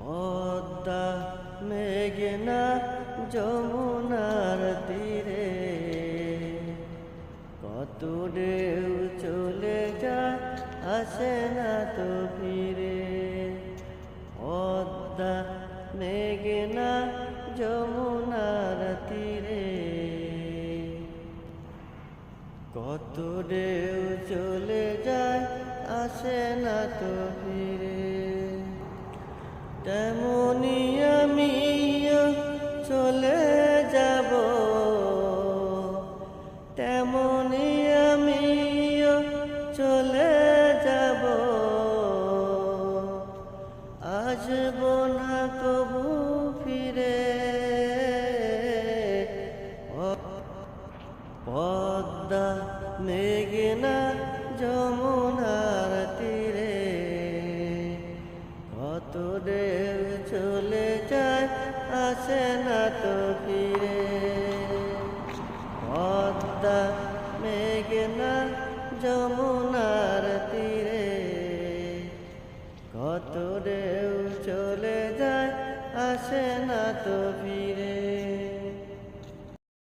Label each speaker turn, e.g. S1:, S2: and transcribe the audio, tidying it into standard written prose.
S1: পদ্মা মেঘনা যমুনার তীরে কত ঢেউ চলে যায় আসে না তো ফিরে। পদ্মা মেঘনা যমুনার তীরে কত ঢেউ চলে যায় আসে না তো ফিরে। তেমনি আমিও চলে যাব, তেমনি আমিও চলে যাব, আসব না কবু ফিরে। পদ্মা মেঘনা যমুনার তীরে কত ঢেউ চলে যায় আসে না তো ফিরে। পদ্মা মেঘনা যমুনার তীরে কত ঢেউ চলে যায় আসে না তো ফিরে।